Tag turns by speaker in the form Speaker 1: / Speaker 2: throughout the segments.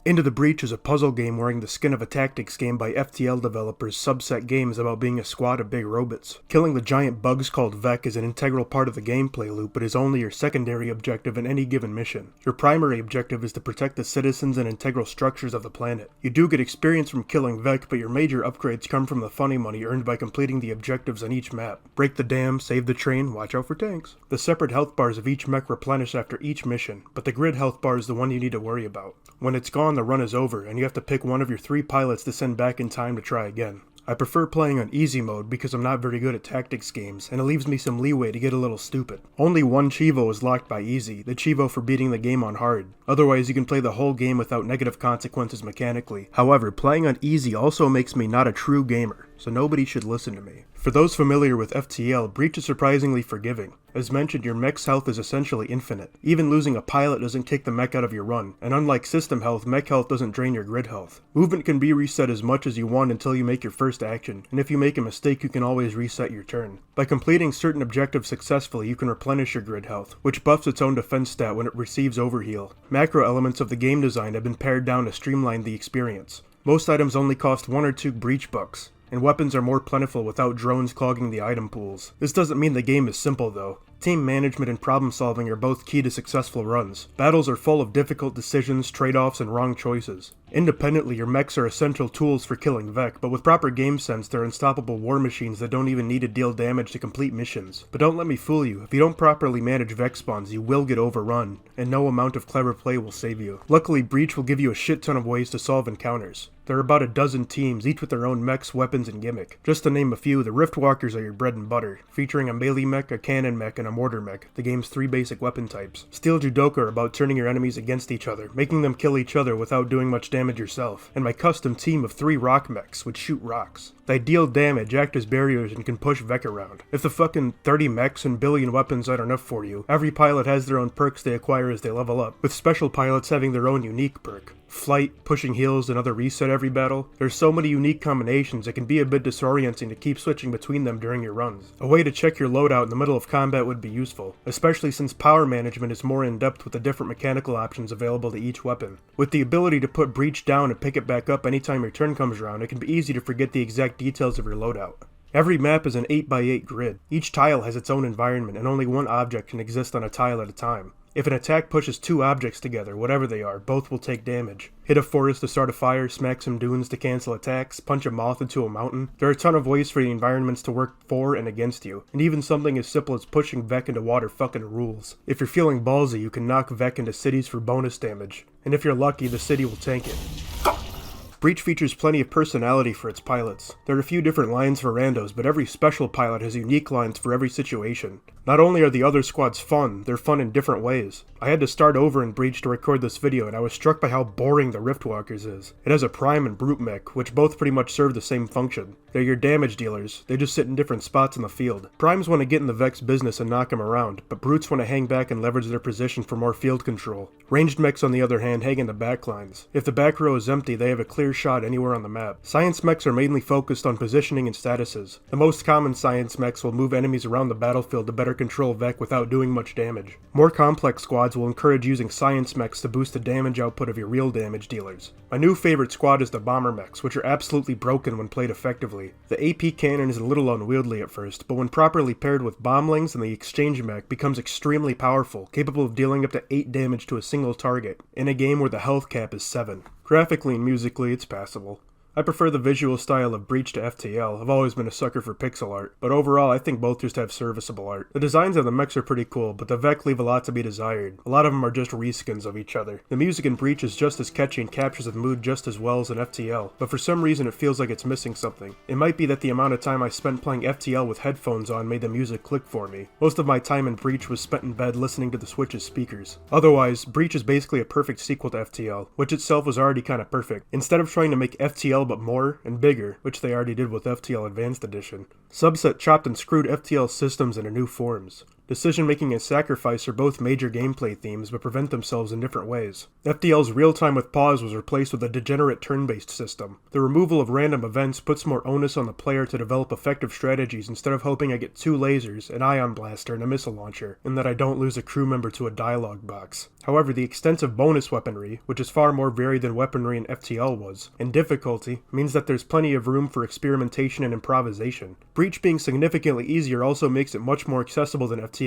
Speaker 1: Into the Breach is a puzzle game wearing the skin of a tactics game by FTL developers Subset Games about being a squad of big robots. Killing the giant bugs called Vek is an integral part of the gameplay loop, but is only your secondary objective in any given mission. Your primary objective is to protect the citizens and integral structures of the planet. You do get experience from killing Vek, but your major upgrades come from the funny money earned by completing the objectives on each map. Break the dam, save the train, watch out for tanks. The separate health bars of each mech replenish after each mission, but the grid health bar is the one you need to worry about. When it's gone, the run is over, and you have to pick one of your 3 pilots to send back in time to try again. I prefer playing on easy mode because I'm not very good at tactics games, and it leaves me some leeway to get a little stupid. Only one Chivo is locked by easy, the Chivo for beating the game on hard. Otherwise, you can play the whole game without negative consequences mechanically. However, playing on easy also makes me not a true gamer, so nobody should listen to me. For those familiar with FTL, Breach is surprisingly forgiving. As mentioned, your mech's health is essentially infinite. Even losing a pilot doesn't kick the mech out of your run, and unlike system health, mech health doesn't drain your grid health. Movement can be reset as much as you want until you make your first action, and if you make a mistake you can always reset your turn. By completing certain objectives successfully, you can replenish your grid health, which buffs its own defense stat when it receives overheal. Macro elements of the game design have been pared down to streamline the experience. Most items only cost 1 or 2 breach bucks, and weapons are more plentiful without drones clogging the item pools. This doesn't mean the game is simple though. Team management and problem solving are both key to successful runs. Battles are full of difficult decisions, trade-offs, and wrong choices. Independently, your mechs are essential tools for killing Vek, but with proper game sense, they're unstoppable war machines that don't even need to deal damage to complete missions. But don't let me fool you, if you don't properly manage Vek spawns, you will get overrun, and no amount of clever play will save you. Luckily, Breach will give you a shit ton of ways to solve encounters. There are about a dozen teams, each with their own mechs, weapons, and gimmick. Just to name a few, the Riftwalkers are your bread and butter, featuring a melee mech, a cannon mech, and a mortar mech, the game's 3 basic weapon types. Steel Judoka are about turning your enemies against each other, making them kill each other without doing much damage yourself. And my custom team of 3 rock mechs, which shoot rocks. They deal damage, act as barriers, and can push Vek around. If the fucking 30 mechs and billion weapons aren't enough for you, every pilot has their own perks they acquire as they level up, with special pilots having their own unique perk. Flight, pushing heals, another reset every battle. There's so many unique combinations it can be a bit disorienting to keep switching between them during your runs. A way to check your loadout in the middle of combat would be useful, especially since power management is more in-depth with the different mechanical options available to each weapon. With the ability to put Breach down and pick it back up anytime your turn comes around, it can be easy to forget the exact details of your loadout. Every map is an 8x8 grid. Each tile has its own environment, and only one object can exist on a tile at a time. If an attack pushes 2 objects together, whatever they are, both will take damage. Hit a forest to start a fire, smack some dunes to cancel attacks, punch a moth into a mountain. There are a ton of ways for the environments to work for and against you, and even something as simple as pushing Vek into water fucking rules. If you're feeling ballsy, you can knock Vek into cities for bonus damage, and if you're lucky, the city will tank it. Breach features plenty of personality for its pilots. There are a few different lines for randos, but every special pilot has unique lines for every situation. Not only are the other squads fun, they're fun in different ways. I had to start over in Breach to record this video, and I was struck by how boring the Riftwalkers is. It has a Prime and Brute mech, which both pretty much serve the same function. They're your damage dealers, they just sit in different spots in the field. Primes want to get in the Vek's business and knock him around, but Brutes want to hang back and leverage their position for more field control. Ranged mechs on the other hand hang in the back lines. If the back row is empty, they have a clear shot anywhere on the map. Science mechs are mainly focused on positioning and statuses. The most common science mechs will move enemies around the battlefield to better control Vek without doing much damage. More complex squads will encourage using science mechs to boost the damage output of your real damage dealers. My new favorite squad is the bomber mechs, which are absolutely broken when played effectively. The AP cannon is a little unwieldy at first, but when properly paired with bombings and the exchange mech becomes extremely powerful, capable of dealing up to 8 damage to a single target, in a game where the health cap is 7. Graphically and musically, it's passable. I prefer the visual style of Breach to FTL. I've always been a sucker for pixel art, but overall I think both just have serviceable art. The designs of the mechs are pretty cool, but the Vek leave a lot to be desired. A lot of them are just reskins of each other. The music in Breach is just as catchy and captures the mood just as well as in FTL, but for some reason it feels like it's missing something. It might be that the amount of time I spent playing FTL with headphones on made the music click for me. Most of my time in Breach was spent in bed listening to the Switch's speakers. Otherwise, Breach is basically a perfect sequel to FTL, which itself was already kinda perfect. Instead of trying to make FTL but more and bigger, which they already did with FTL Advanced Edition, Subset chopped and screwed FTL systems into new forms. Decision-making and sacrifice are both major gameplay themes, but prevent themselves in different ways. FTL's real-time with pause was replaced with a degenerate turn-based system. The removal of random events puts more onus on the player to develop effective strategies instead of hoping I get 2 lasers, an ion blaster, and a missile launcher, and that I don't lose a crew member to a dialogue box. However, the extensive bonus weaponry, which is far more varied than weaponry in FTL was, and difficulty, means that there's plenty of room for experimentation and improvisation. Breach being significantly easier also makes it much more accessible than FTL.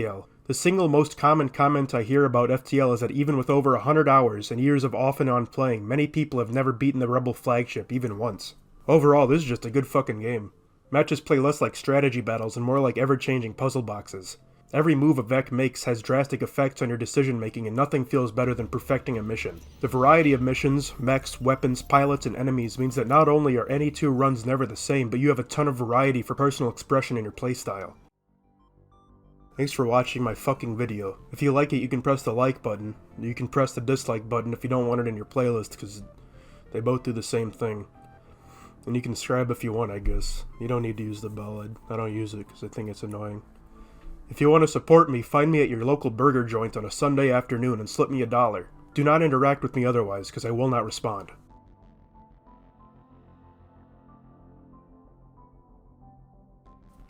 Speaker 1: The single most common comment I hear about FTL is that even with over 100 hours and years of off and on playing, many people have never beaten the Rebel flagship even once. Overall, this is just a good fucking game. Matches play less like strategy battles and more like ever-changing puzzle boxes. Every move a Vec makes has drastic effects on your decision making, and nothing feels better than perfecting a mission. The variety of missions, mechs, weapons, pilots, and enemies means that not only are any 2 runs never the same, but you have a ton of variety for personal expression in your playstyle. Thanks for watching my fucking video. If you like it, you can press the like button. You can press the dislike button if you don't want it in your playlist, because they both do the same thing. And you can subscribe if you want, I guess. You don't need to use the bell. I don't use it because I think it's annoying. If you want to support me, find me at your local burger joint on a Sunday afternoon and slip me $1. Do not interact with me otherwise, because I will not respond.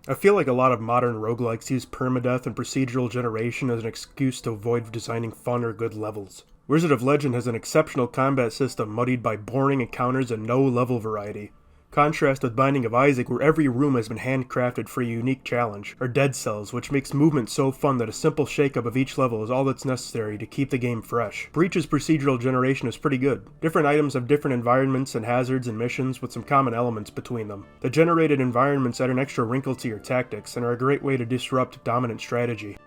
Speaker 1: I feel like a lot of modern roguelikes use permadeath and procedural generation as an excuse to avoid designing fun or good levels. Wizard of Legend has an exceptional combat system muddied by boring encounters and no level variety. Contrast with Binding of Isaac, where every room has been handcrafted for a unique challenge, or Dead Cells, which makes movement so fun that a simple shakeup of each level is all that's necessary to keep the game fresh. Breach's procedural generation is pretty good. Different items have different environments and hazards and missions with some common elements between them. The generated environments add an extra wrinkle to your tactics and are a great way to disrupt dominant strategy.